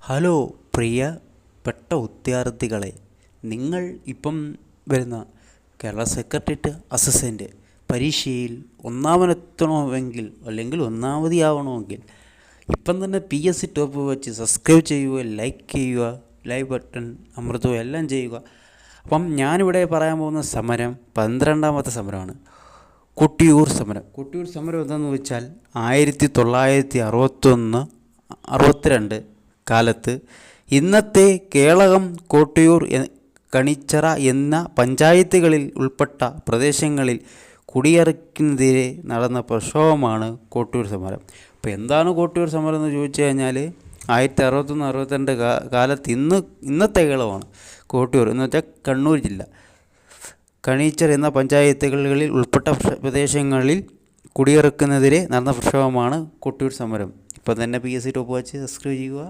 Hello പ്രിയപ്പെട്ട വിദ്യാർത്ഥികളെ, നിങ്ങൾ ഇപ്പം വരുന്ന കേരള സെക്രട്ടേറിയറ്റ് അസിസ്റ്റൻ്റ് പരീക്ഷയിൽ ഒന്നാമനെത്തണമെങ്കിൽ അല്ലെങ്കിൽ ഒന്നാമതാവണമെങ്കിൽ ഇപ്പം തന്നെ PSC ടോപ്പ് വെച്ച് സബ്സ്ക്രൈബ് ചെയ്യുക, ലൈക്ക് ചെയ്യുക, ലൈവ് ബട്ടൺ അമർത്തുക, എല്ലാം ചെയ്യുക. അപ്പം ഞാനിവിടെ പറയാൻ പോകുന്ന സമരം 12ാമത്തെ സമരമാണ്, കൊട്ടിയൂർ സമരം. കൊട്ടിയൂർ സമരം എന്താണെന്ന് വെച്ചാൽ 1961-62 കാലത്ത് ഇന്നത്തെ കേളകം, കൊട്ടിയൂർ, കണിച്ചിറ എന്ന പഞ്ചായത്തുകളിൽ ഉൾപ്പെട്ട പ്രദേശങ്ങളിൽ കുടിയിറക്കുന്നതിനെതിരെ നടന്ന പ്രക്ഷോഭമാണ് കൊട്ടിയൂർ സമരം. അപ്പോൾ എന്താണ് കൊട്ടിയൂർ സമരം എന്ന് ചോദിച്ചു കഴിഞ്ഞാൽ 1961-62 കാലത്ത് ഇന്നത്തെ കേളകമാണ് കൊട്ടിയൂർ എന്ന് വെച്ചാൽ കണ്ണൂർ ജില്ല, കണിച്ചിറ എന്ന പഞ്ചായത്തുകളിൽ ഉൾപ്പെട്ട പ്രദേശങ്ങളിൽ കുടിയിറക്കുന്നതിനെതിരെ നടന്ന പ്രക്ഷോഭമാണ് കൊട്ടിയൂർ സമരം. ഇപ്പം തന്നെ PSC ടോപ്പ് വാച്ച് സബ്സ്ക്രൈബ് ചെയ്യുക.